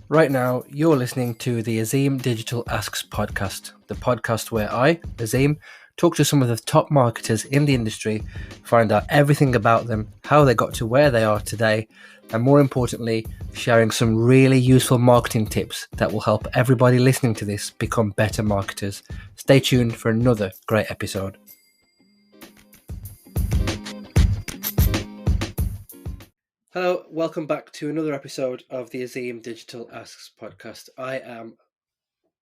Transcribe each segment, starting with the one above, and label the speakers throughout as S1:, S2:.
S1: Right now, you're listening to the Azeem Digital Asks Podcast, the podcast where I, Azeem, talk to some of the top marketers in the industry, find out everything about them, how they got to where they are today, and more importantly, sharing some really useful marketing tips that will help everybody listening to this become better marketers. Stay tuned for another great episode. Hello, welcome back to another episode of the Azeem Digital Asks Podcast. I am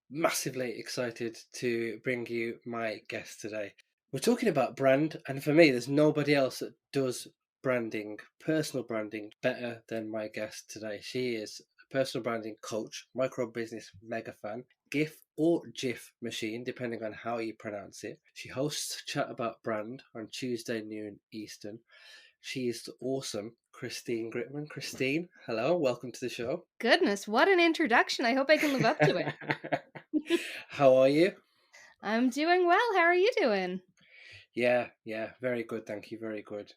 S1: massively excited to bring you my guest today. We're talking about brand, and for me, there's nobody else that does branding, personal branding, better than my guest today. She is a personal branding coach, micro business mega fan, GIF or GIF machine, depending on how you pronounce it. She hosts Chat About Brand on Tuesday noon Eastern. She is awesome, Christine Gritmon. Christine, hello, welcome to the show.
S2: Goodness, what an introduction. I hope I can live up to it.
S1: How are you?
S2: I'm doing well. How are you doing?
S1: Yeah, very good. Thank you. Very good.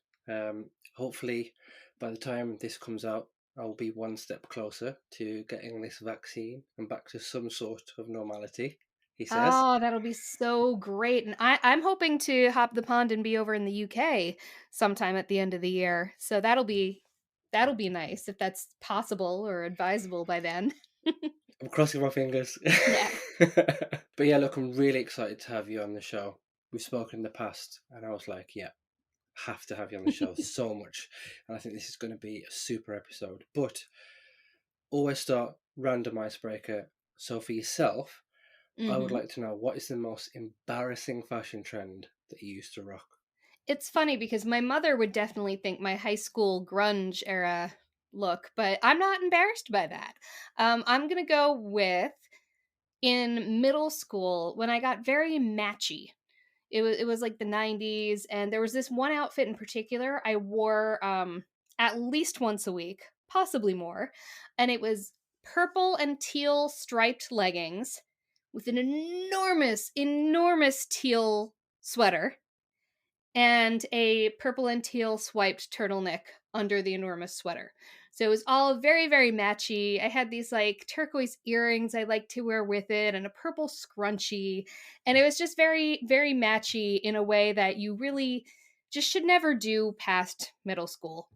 S1: Hopefully, by the time this comes out, I'll be one step closer to getting this vaccine and back to some sort of normality, he says.
S2: Oh, that'll be so great. And I'm hoping to hop the pond and be over in the UK sometime at the end of the year. So that'll be nice if that's possible or advisable by then.
S1: I'm crossing my fingers.
S2: Yeah.
S1: But yeah, look, I'm really excited to have you on the show. We've spoken in the past, and I was like, yeah, have to have you on the show so much. And I think this is going to be a super episode. But always start random icebreaker. So for yourself, I would like to know, what is the most embarrassing fashion trend that you used to rock?
S2: It's funny because my mother would definitely think my high school grunge era look, but I'm not embarrassed by that. I'm going to go with in middle school when I got very matchy. It was like the 90s, and there was this one outfit in particular I wore at least once a week, possibly more, and it was purple and teal striped leggings with an enormous teal sweater and a purple and teal swiped turtleneck under the enormous sweater. So it was all very matchy. I had these like turquoise earrings I like to wear with it and a purple scrunchie. And it was just very matchy in a way that you really just should never do past middle school.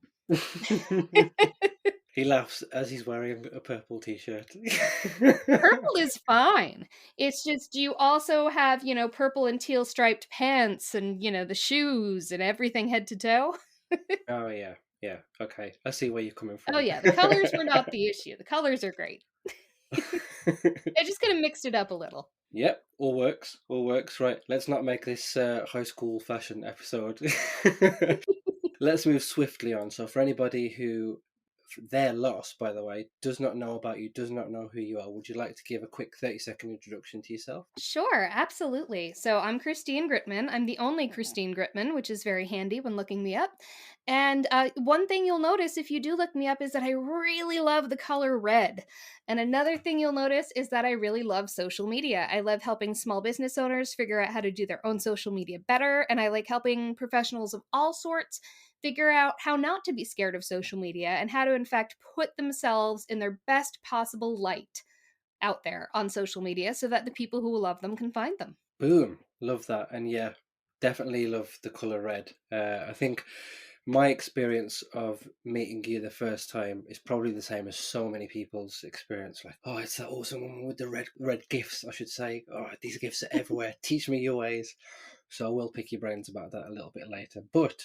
S1: He laughs as he's wearing a purple t-shirt.
S2: Purple is fine. It's just you also have, purple and teal striped pants and, the shoes and everything head to toe.
S1: Oh yeah, okay. I see where you're coming
S2: Oh
S1: from.
S2: yeah, the colors were not the issue. The colors are great. I just kind of mixed it up a little.
S1: Yep, all works. Right, let's not make this high school fashion episode. Let's move swiftly on. So for anybody who they're lost, by the way, does not know about you, does not know who you are, would you like to give a quick 30-second introduction to yourself?
S2: Sure, absolutely. So I'm Christine Gritmon. I'm the only Christine Gritmon, which is very handy when looking me up. And one thing you'll notice if you do look me up is that I really love the color red. And another thing you'll notice is that I really love social media. I love helping small business owners figure out how to do their own social media better. And I like helping professionals of all sorts figure out how not to be scared of social media and how to, in fact, put themselves in their best possible light out there on social media so that the people who will love them can find them.
S1: Boom, love that. And yeah, definitely love the color red. I think my experience of meeting you the first time is probably the same as so many people's experience. Like, oh, it's that awesome woman with the red gifts, I should say. Oh, these gifts are everywhere. Teach me your ways. So I will pick your brains about that a little bit later. But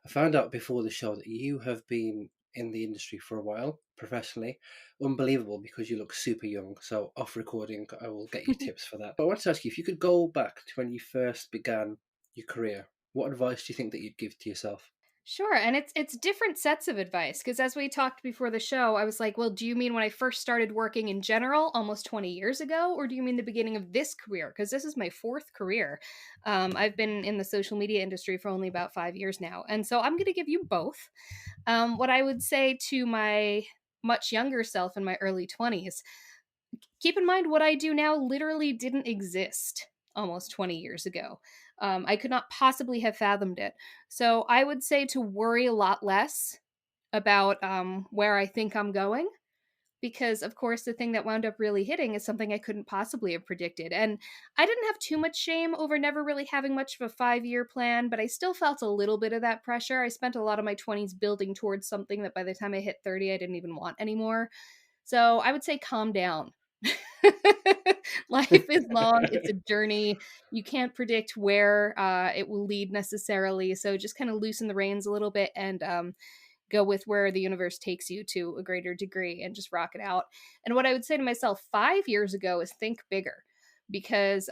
S1: I found out before the show that you have been in the industry for a while, professionally. Unbelievable, because you look super young. So off recording, I will get you tips for that. But I want to ask you, if you could go back to when you first began your career, what advice do you think that you'd give to yourself?
S2: Sure, and it's different sets of advice because as we talked before the show, I was like, "Well, do you mean when I first started working in general almost 20 years ago or do you mean the beginning of this career?" Because this is my fourth career. I've been in the social media industry for only about 5 years now. And so I'm going to give you both. What I would say to my much younger self in my early 20s, keep in mind what I do now literally didn't exist almost 20 years ago. I could not possibly have fathomed it. So I would say to worry a lot less about where I think I'm going. because of course the thing that wound up really hitting is something I couldn't possibly have predicted. And I didn't have too much shame over never really having much of a 5-year plan, but I still felt a little bit of that pressure. I spent a lot of my 20s building towards something that by the time I hit 30 I didn't even want anymore. So I would say calm down. Life is long, it's a journey. You can't predict where it will lead necessarily, so just kind of loosen the reins a little bit and go with where the universe takes you to a greater degree and just rock it out. And what I would say to myself 5 years ago is think bigger, because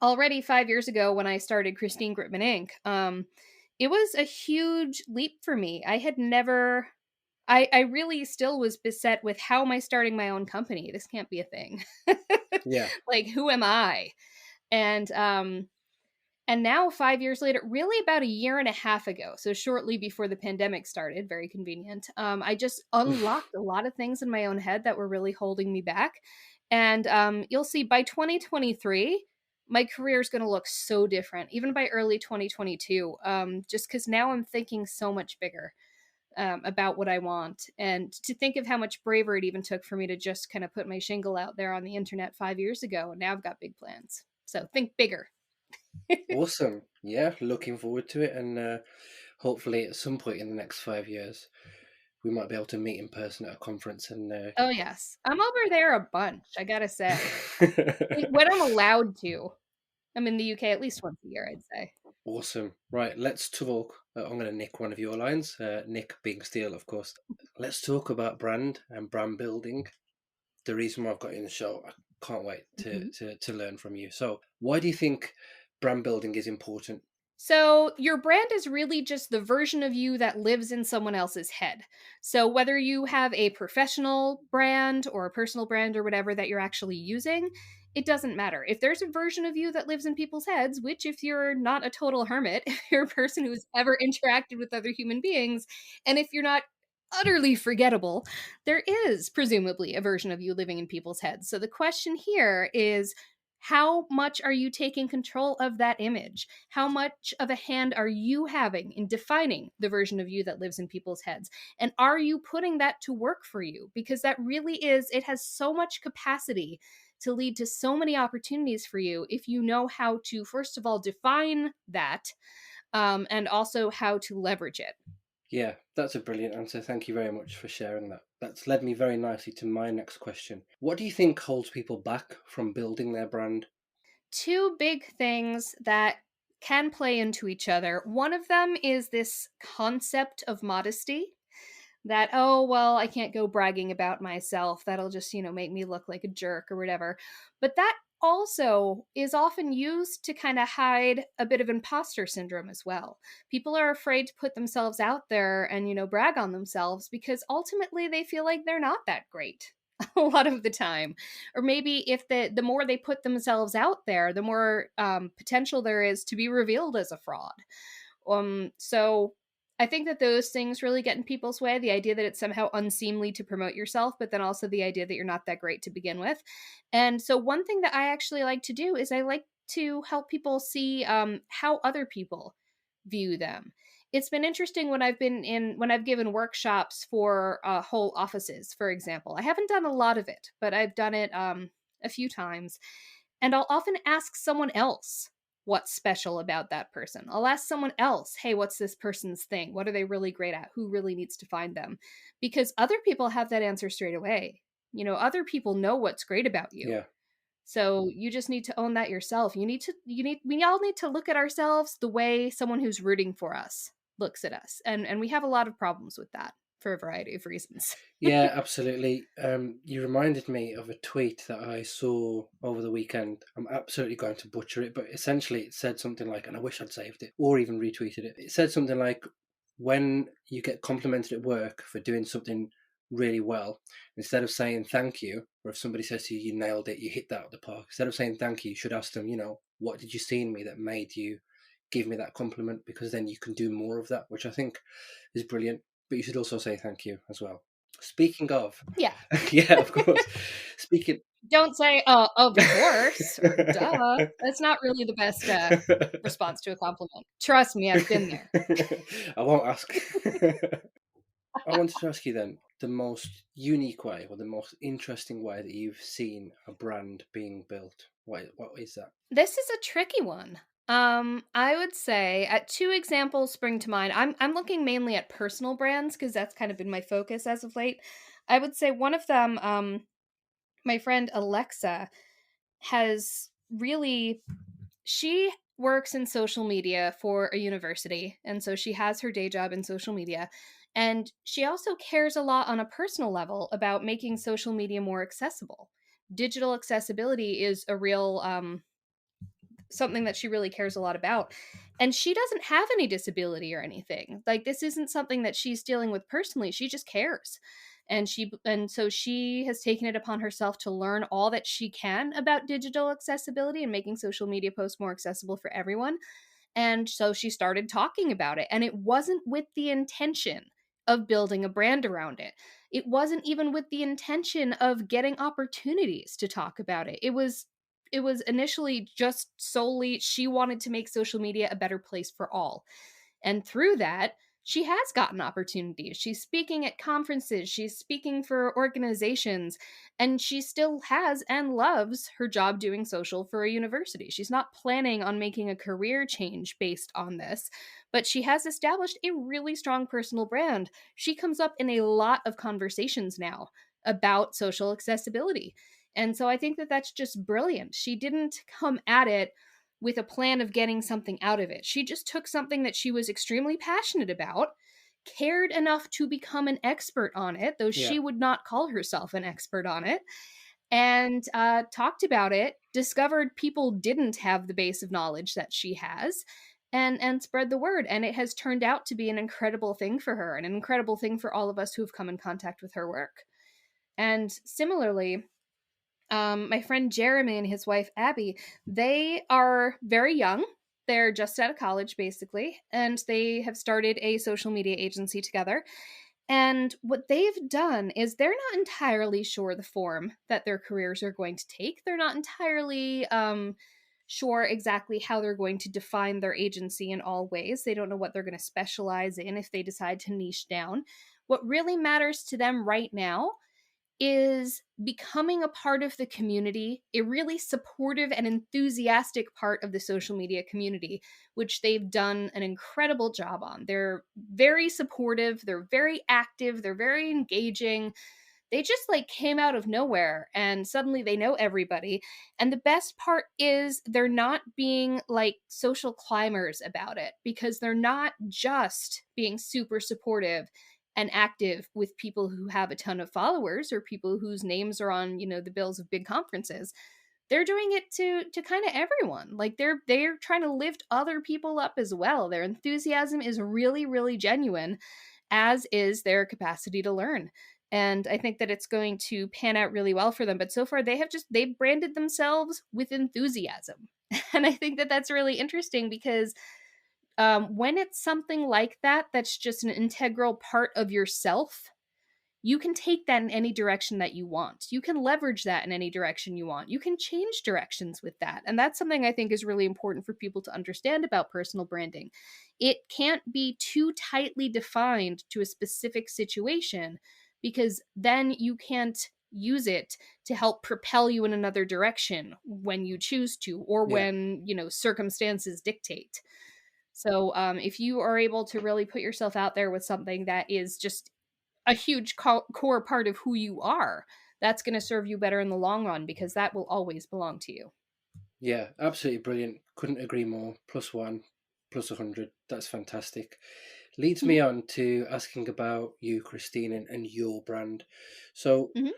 S2: already 5 years ago when I started Christine Gritmon Inc., it was a huge leap for me. I had never. I really still was beset with, how am I starting my own company? This can't be a thing.
S1: Yeah.
S2: Like, who am I? And now 5 years later, really about a year and a half ago, so shortly before the pandemic started, very convenient, I just unlocked a lot of things in my own head that were really holding me back. And you'll see by 2023, my career is going to look so different, even by early 2022, just because now I'm thinking so much bigger about what I want. And to think of how much braver it even took for me to just kind of put my shingle out there on the internet 5 years ago. And now I've got big plans. So think bigger.
S1: Awesome. Yeah, looking forward to it. And hopefully at some point in the next 5 years, we might be able to meet in person at a conference and
S2: Oh, yes. I'm over there a bunch, I gotta say. When I'm allowed to. I'm in the UK at least once a year, I'd say.
S1: Awesome. Right, let's talk. I'm going to nick one of your lines, Nick being Steele, of course. Let's talk about brand and brand building. The reason why I've got you in the show, I can't wait to learn from you. So, why do you think brand building is important?
S2: So, your brand is really just the version of you that lives in someone else's head. So, whether you have a professional brand or a personal brand or whatever that you're actually using, it doesn't matter. If there's a version of you that lives in people's heads, which, if you're not a total hermit, if you're a person who's ever interacted with other human beings, and if you're not utterly forgettable, there is presumably a version of you living in people's heads. So, the question here is, how much are you taking control of that image? How much of a hand are you having in defining the version of you that lives in people's heads? And are you putting that to work for you? Because that really is, it has so much capacity to lead to so many opportunities for you if you know how to, first of all, define that, and also how to leverage it.
S1: Yeah, that's a brilliant answer. Thank you very much for sharing that. That's led me very nicely to my next question. What do you think holds people back from building their brand?
S2: Two big things that can play into each other. One of them is this concept of modesty, that, oh, well, I can't go bragging about myself. That'll just, make me look like a jerk or whatever. But that also is often used to kind of hide a bit of imposter syndrome as well. People are afraid to put themselves out there and, brag on themselves because ultimately they feel like they're not that great. A lot of the time. Or maybe if the more they put themselves out there, the more potential there is to be revealed as a fraud. So I think that those things really get in people's way. The idea that it's somehow unseemly to promote yourself, but then also the idea that you're not that great to begin with. And so one thing that I actually like to do is I like to help people see how other people view them. It's been interesting when I've given workshops for whole offices, for example. I haven't done a lot of it, but I've done it a few times. And I'll often ask someone else what's special about that person. I'll ask someone else, hey, what's this person's thing? What are they really great at? Who really needs to find them? Because other people have that answer straight away. Other people know what's great about you.
S1: Yeah.
S2: So you just need to own that yourself. We all need to look at ourselves the way someone who's rooting for us looks at us. And we have a lot of problems with that for a variety of reasons.
S1: Yeah, absolutely. You reminded me of a tweet that I saw over the weekend. I'm absolutely going to butcher it, but essentially it said something like, and I wish I'd saved it or even retweeted it. It said something like, when you get complimented at work for doing something really well, instead of saying thank you, or if somebody says to you, you nailed it, you hit that out of the park, instead of saying thank you, you should ask them, what did you see in me that made you give me that compliment? Because then you can do more of that, which I think is brilliant. But you should also say thank you as well. Speaking of,
S2: Yeah.
S1: yeah, of course. Speaking,
S2: Don't say, oh, of course, or duh. That's not really the best response to a compliment. Trust me, I've been there.
S1: I won't ask. I wanted to ask you then, the most unique way or the most interesting way that you've seen a brand being built? What is that?
S2: This is a tricky one. I would say two examples spring to mind. I'm looking mainly at personal brands because that's kind of been my focus as of late. I would say one of them, my friend Alexa, has really she works in social media for a university, and so she has her day job in social media. And she also cares a lot on a personal level about making social media more accessible. Digital accessibility is a real something that she really cares a lot about. And she doesn't have any disability or anything. Like, this isn't something that she's dealing with personally. She just cares. And so she has taken it upon herself to learn all that she can about digital accessibility and making social media posts more accessible for everyone. And so she started talking about it, and it wasn't with the intention of building a brand around it. It wasn't even with the intention of getting opportunities to talk about it. It was initially just solely she wanted to make social media a better place for all. And through that, she has gotten opportunities. She's speaking at conferences, she's speaking for organizations, and she still has and loves her job doing social for a university. She's not planning on making a career change based on this, but she has established a really strong personal brand. She comes up in a lot of conversations now about social accessibility. And so I think that that's just brilliant. She didn't come at it with a plan of getting something out of it. She just took something that she was extremely passionate about, cared enough to become an expert on it, though
S1: Yeah,
S2: she would not call herself an expert on it, and talked about it, discovered people didn't have the base of knowledge that she has, and spread the word. And it has turned out to be an incredible thing for her, and an incredible thing for all of us who have come in contact with her work. And similarly, my friend Jeremy and his wife Abby, they are very young. They're just out of college, basically, and they have started a social media agency together. And what they've done is they're not entirely sure the form that their careers are going to take. They're not entirely sure exactly how they're going to define their agency in all ways. They don't know what they're going to specialize in if they decide to niche down. What really matters to them right now is becoming a part of the community, a really supportive and enthusiastic part of the social media community, which they've done an incredible job on. They're very supportive, they're very active, they're very engaging. They just like came out of nowhere and suddenly they know everybody. And the best part is they're not being like social climbers about it, because they're not just being super supportive and active with people who have a ton of followers or people whose names are on, the bills of big conferences. They're doing it to kind of everyone. Like, they're trying to lift other people up as well. Their enthusiasm is really, really genuine, as is their capacity to learn. And I think that it's going to pan out really well for them. But so far, they've branded themselves with enthusiasm. And I think that that's really interesting because when it's something like that, that's just an integral part of yourself, you can take that in any direction that you want. You can leverage that in any direction you want. You can change directions with that. And that's something I think is really important for people to understand about personal branding. It can't be too tightly defined to a specific situation, because then you can't use it to help propel you in another direction when you choose to, or
S1: yeah,
S2: when, circumstances dictate. So if you are able to really put yourself out there with something that is just a huge core part of who you are, that's going to serve you better in the long run, because that will always belong to you.
S1: yeah, absolutely brilliant. Couldn't agree more. Plus one, plus 100. That's fantastic. Leads me on to asking about you, Christine, and your brand. So,
S2: Mhm.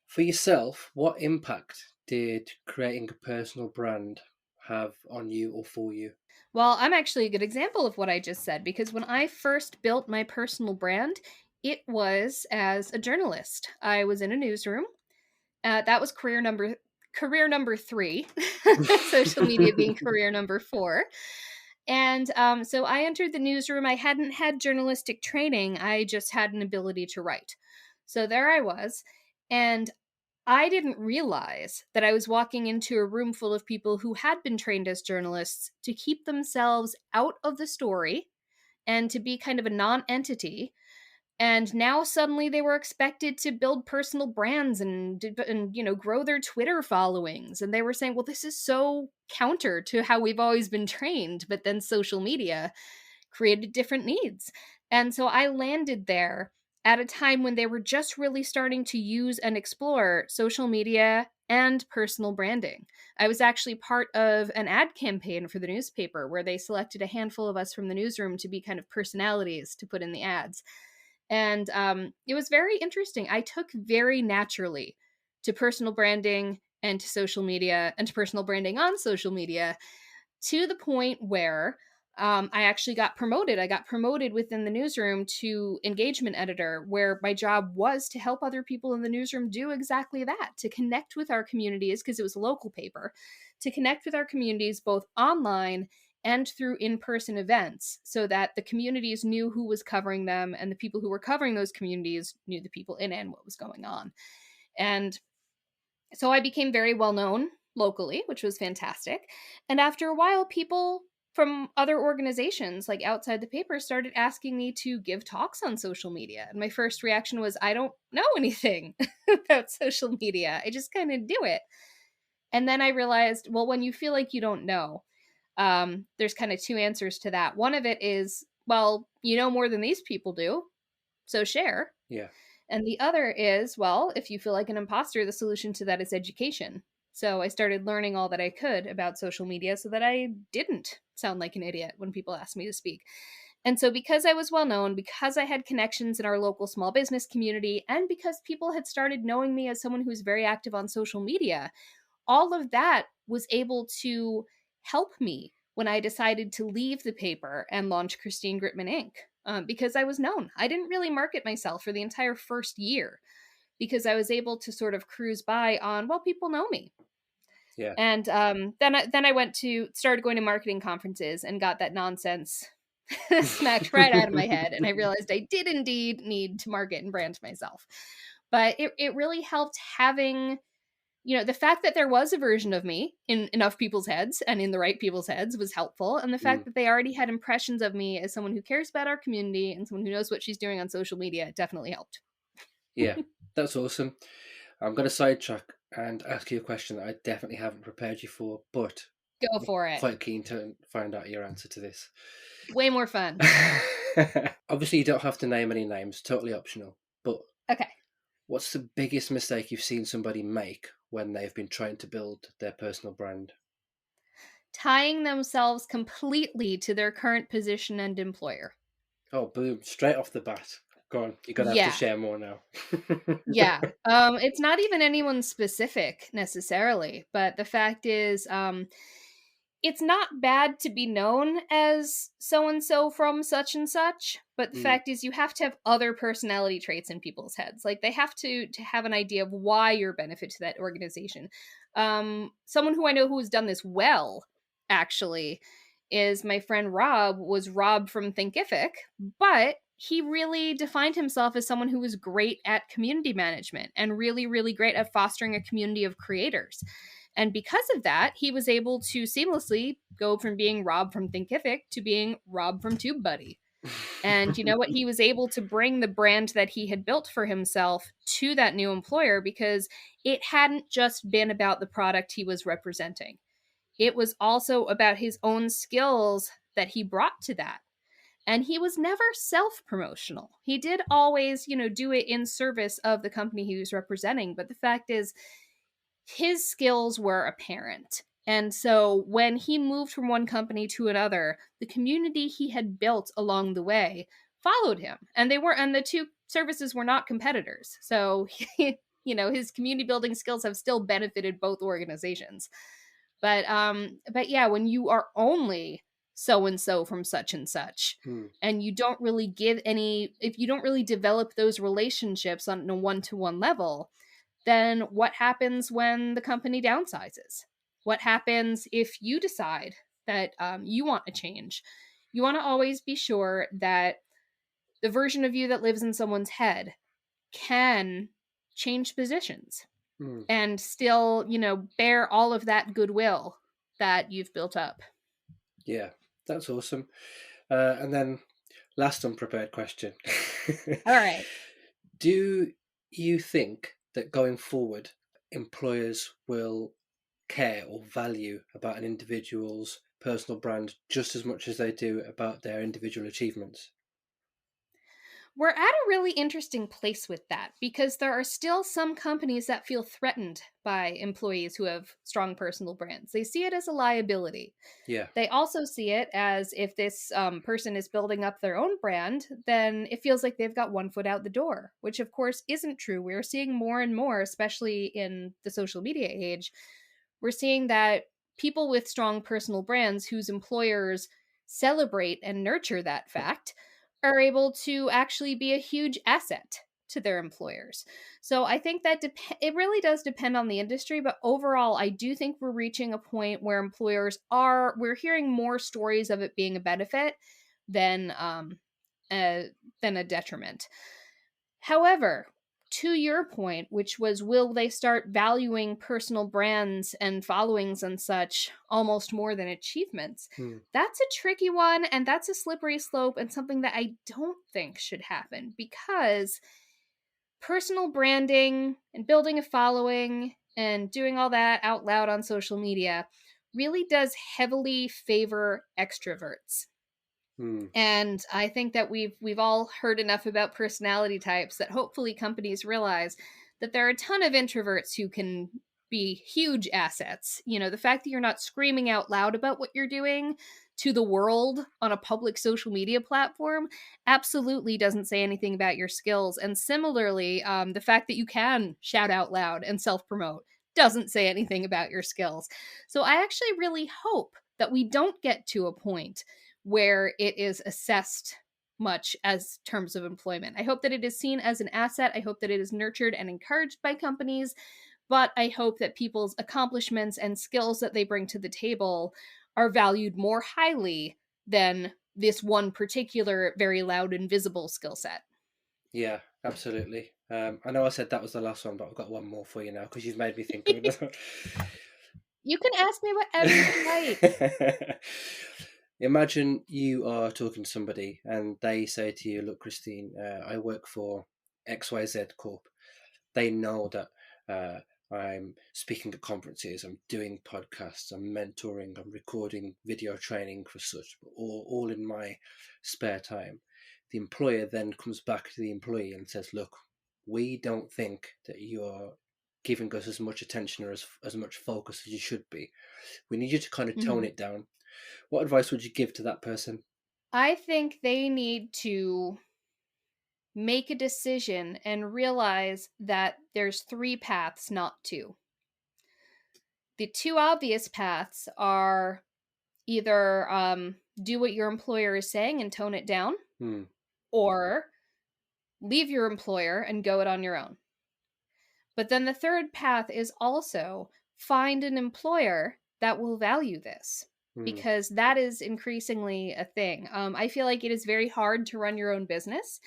S1: for yourself, what impact did creating a personal brand have on you or for you?
S2: Well, I'm actually a good example of what I just said, because when I first built my personal brand, it was as a journalist. I was in a newsroom. That was career number 3, social media being career number 4. And so I entered the newsroom. I hadn't had journalistic training, I just had an ability to write. So there I was. And I didn't realize that I was walking into a room full of people who had been trained as journalists to keep themselves out of the story and to be kind of a non entity, And now suddenly they were expected to build personal brands and grow their Twitter followings. And they were saying, well, this is so counter to how we've always been trained. But then social media created different needs. And so I landed there at a time when they were just really starting to use and explore social media and personal branding. I was actually part of an ad campaign for the newspaper where they selected a handful of us from the newsroom to be kind of personalities to put in the ads. And it was very interesting. I took very naturally to personal branding and to social media and to personal branding on social media, to the point where I actually got promoted. I got promoted within the newsroom to engagement editor, where my job was to help other people in the newsroom do exactly that, to connect with our communities, because it was a local paper, to connect with our communities both online and through in-person events, so that the communities knew who was covering them and the people who were covering those communities knew the people in and what was going on. And so I became very well known locally, which was fantastic. And after a while, people from other organizations, like outside the paper, started asking me to give talks on social media. And my first reaction was, I don't know anything about social media. I just kind of do it. And then I realized, well, when you feel like you don't know, there's kind of two answers to that. One of it is, well, you know more than these people do, so share.
S1: Yeah.
S2: And the other is, well, if you feel like an imposter, the solution to that is education. So I started learning all that I could about social media so that I didn't sound like an idiot when people asked me to speak. And so, because I was well known, because I had connections in our local small business community, and because people had started knowing me as someone who's very active on social media, all of that was able to help me when I decided to leave the paper and launch Christine Gritmon Inc. Because I was known. I didn't really market myself for the entire first year because I was able to sort of cruise by on, well, people know me.
S1: Yeah.
S2: And then I started going to marketing conferences and got that nonsense smacked right out of my head. And I realized I did indeed need to market and brand myself. But it really helped having, the fact that there was a version of me in enough people's heads and in the right people's heads was helpful. And the fact that they already had impressions of me as someone who cares about our community and someone who knows what she's doing on social media definitely helped.
S1: Yeah, that's awesome. I'm going to sidetrack and ask you a question that I definitely haven't prepared you for, but
S2: Go for
S1: I'm
S2: it.
S1: quite keen to find out your answer to this.
S2: Way more fun.
S1: Obviously, you don't have to name any names, totally optional, but
S2: Okay.
S1: what's the biggest mistake you've seen somebody make when they've been trying to build their personal brand?
S2: Tying themselves completely to their current position and employer.
S1: Oh, boom, straight off the bat. Go on, you're going to have to
S2: Yeah.
S1: share more now.
S2: Yeah. It's not even anyone specific necessarily, but the fact is, it's not bad to be known as so and so from such and such, but the fact is you have to have other personality traits in people's heads. Like they have to have an idea of why you're a benefit to that organization. Someone who I know who has done this well, actually, is my friend Rob. Was Rob from Thinkific, but he really defined himself as someone who was great at community management and really, really great at fostering a community of creators. And because of that, he was able to seamlessly go from being Rob from Thinkific to being Rob from TubeBuddy. And you know what? He was able to bring the brand that he had built for himself to that new employer because it hadn't just been about the product he was representing. It was also about his own skills that he brought to that. And he was never self-promotional. He did always, do it in service of the company he was representing. But the fact is, his skills were apparent. And so when he moved from one company to another, the community he had built along the way followed him. And the two services were not competitors. So, his community building skills have still benefited both organizations. But yeah, when you are only so and so from such and such, and you don't really if you don't really develop those relationships on a one-to-one level, then what happens when the company downsizes? What happens if you decide that you want a change? You want to always be sure that the version of you that lives in someone's head can change positions and still, bear all of that goodwill that you've built up.
S1: Yeah, that's awesome. And then Last unprepared question.
S2: All right.
S1: Do you think that going forward, employers will care or value about an individual's personal brand just as much as they do about their individual achievements?
S2: We're at a really interesting place with that because there are still some companies that feel threatened by employees who have strong personal brands. They see it as a liability.
S1: Yeah.
S2: They also see it as if this person is building up their own brand, then it feels like they've got one foot out the door, which of course isn't true. We're seeing more and more, especially in the social media age, we're seeing that people with strong personal brands whose employers celebrate and nurture that fact are able to actually be a huge asset to their employers. So I think that it really does depend on the industry, but overall I do think we're reaching a point where we're hearing more stories of it being a benefit than than a detriment. However, to your point, which was will they start valuing personal brands and followings and such almost more than achievements?
S1: Hmm.
S2: That's a tricky one, and that's a slippery slope, and something that I don't think should happen because personal branding and building a following and doing all that out loud on social media really does heavily favor extroverts.
S1: Hmm.
S2: And I think that we've all heard enough about personality types that hopefully companies realize that there are a ton of introverts who can be huge assets. You know, the fact that you're not screaming out loud about what you're doing to the world on a public social media platform absolutely doesn't say anything about your skills. And similarly, the fact that you can shout out loud and self promote doesn't say anything about your skills. So I actually really hope that we don't get to a point where it is assessed much as terms of employment. I hope that it is seen as an asset. I hope that it is nurtured and encouraged by companies, but I hope that people's accomplishments and skills that they bring to the table are valued more highly than this one particular very loud and visible skill set.
S1: Yeah, absolutely. I know I said that was the last one, but I've got one more for you now because you've made me think of another.
S2: You can ask me whatever you like.
S1: Imagine you are talking to somebody and they say to you, "Look, Christine, I work for XYZ Corp. They know that I'm speaking at conferences, I'm doing podcasts, I'm mentoring, I'm recording video training for such, all in my spare time." The employer then comes back to the employee and says, "Look, we don't think that you're giving us as much attention or as much focus as you should be. We need you to kind of tone
S2: Mhm.
S1: it down." What advice would you give to that person?
S2: I think they need to make a decision and realize that there's three paths, not two. The two obvious paths are either do what your employer is saying and tone it down,
S1: Hmm.
S2: or leave your employer and go it on your own. But then the third path is also find an employer that will value this,
S1: Hmm.
S2: because that is increasingly a thing. I feel like it is very hard to run your own business.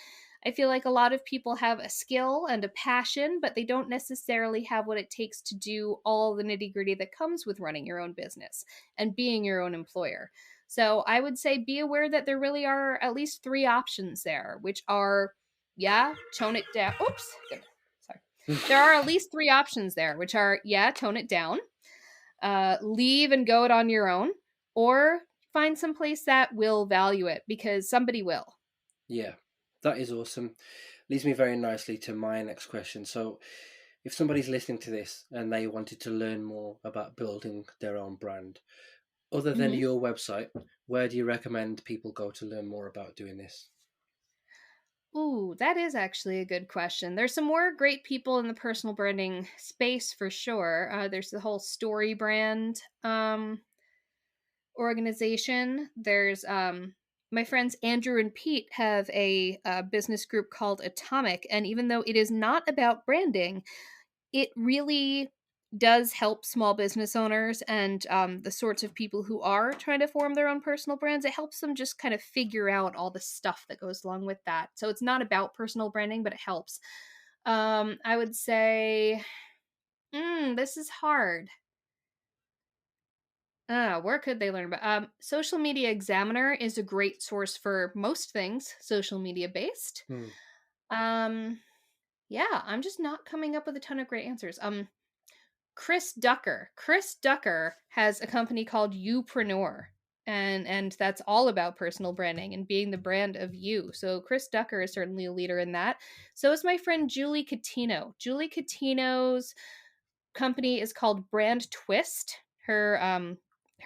S2: I feel like a lot of people have a skill and a passion, but they don't necessarily have what it takes to do all the nitty gritty that comes with running your own business and being your own employer. So I would say be aware that there really are at least three options there, which are, yeah, tone it down. Oops, sorry. There are at least three options there, which are, yeah, tone it down, leave and go it on your own, or find some place that will value it because somebody will.
S1: Yeah, that is awesome. Leads me very nicely to my next question. So, if somebody's listening to this and they wanted to learn more about building their own brand, other than
S2: Mm-hmm.
S1: your website, where do you recommend people go to learn more about doing this?
S2: Ooh, that is actually a good question. There's some more great people in the personal branding space for sure. There's the whole story brand organization. There's my friends Andrew and Pete have a business group called Atomic, and even though it is not about branding, it really does help small business owners and the sorts of people who are trying to form their own personal brands. It helps them just kind of figure out all the stuff that goes along with that. So it's not about personal branding, but it helps. I would say, this is hard. Where could they learn about? Social Media Examiner is a great source for most things social media based. Um, yeah, I'm just not coming up with a ton of great answers. Chris Ducker. Chris Ducker has a company called Youpreneur. And that's all about personal branding and being the brand of you. So Chris Ducker is certainly a leader in that. So is my friend Julie Catino. Julie Catino's company is called Brand Twist. Her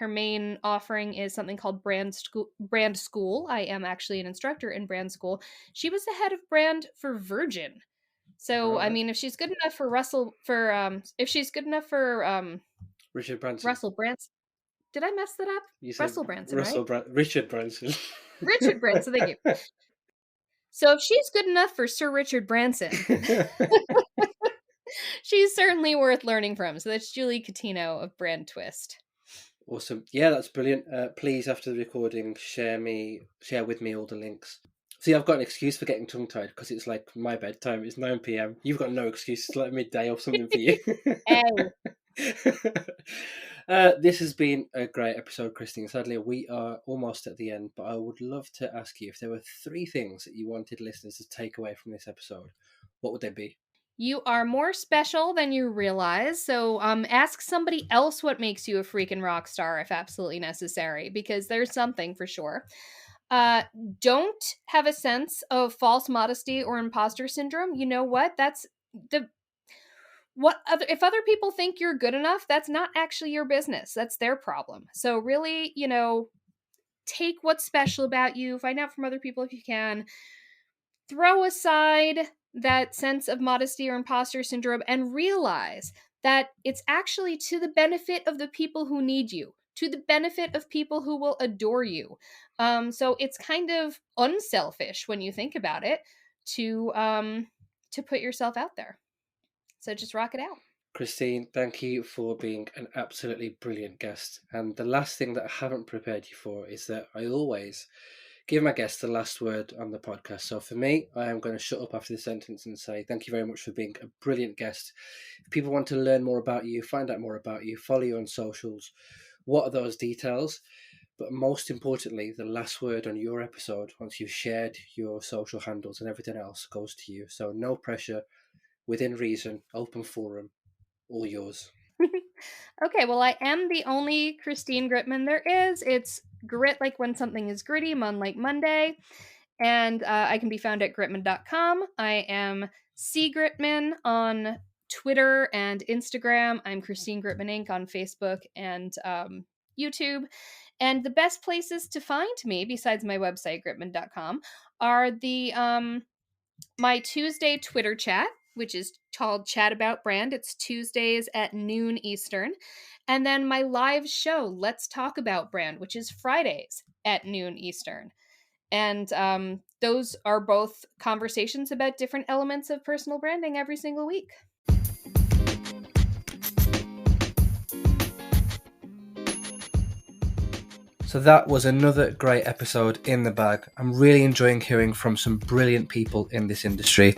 S2: main offering is something called Brand School. I am actually an instructor in Brand School. She was the head of brand for Virgin. So I
S1: Right.
S2: mean, if she's good enough for if she's good enough for
S1: Richard Branson.
S2: Russell Branson, did I mess that up?
S1: You said
S2: Russell Branson, right?
S1: Richard Branson.
S2: Richard Branson. Thank you. So if she's good enough for Sir Richard Branson, she's certainly worth learning from. So that's Julie Catino of Brand Twist.
S1: Awesome. Yeah, that's brilliant. Please, after the recording, share with me all the links. See, I've got an excuse for getting tongue-tied because it's like my bedtime. It's 9 p.m. You've got no excuse. It's like midday or something for you.
S2: Hey.
S1: This has been a great episode, Christine. Sadly, we are almost at the end, but I would love to ask you if there were 3 things that you wanted listeners to take away from this episode. What would they be?
S2: You are more special than you realize. So ask somebody else what makes you a freaking rock star if absolutely necessary, because there's something for sure. Don't have a sense of false modesty or imposter syndrome. You know what? If other people think you're good enough, that's not actually your business. That's their problem. So really, take what's special about you, find out from other people if you can. Throw aside that sense of modesty or imposter syndrome and realize that it's actually to the benefit of the people who need you, to the benefit of people who will adore you. So it's kind of unselfish when you think about it to put yourself out there. So just rock it out.
S1: Christine, thank you for being an absolutely brilliant guest. And the last thing that I haven't prepared you for is that I always give my guests the last word on the podcast. So for me, I am going to shut up after the sentence and say thank you very much for being a brilliant guest. If people want to learn more about you, find out more about you, follow you on socials, what are those details? But most importantly, the last word on your episode, once you've shared your social handles and everything else, goes to you. So no pressure, within reason, open forum, all yours.
S2: Okay, well, I am the only Christine Gritmon there is. It's grit like when something is gritty, mon like Monday. And I can be found at Gritmon.com. I am C. Gritmon on Twitter and Instagram. I'm Christine Gritmon Inc. on Facebook and YouTube. And the best places to find me, besides my website, Gritmon.com, are my Tuesday Twitter chat, which is called Chat About Brand. It's Tuesdays at noon Eastern. And then my live show, Let's Talk About Brand, which is Fridays at noon Eastern. And those are both conversations about different elements of personal branding every single week.
S1: So that was another great episode in the bag. I'm really enjoying hearing from some brilliant people in this industry.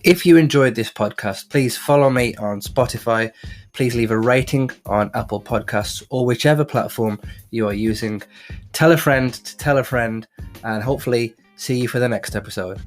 S1: If you enjoyed this podcast, please follow me on Spotify. Please leave a rating on Apple Podcasts or whichever platform you are using. Tell a friend to tell a friend, and hopefully see you for the next episode.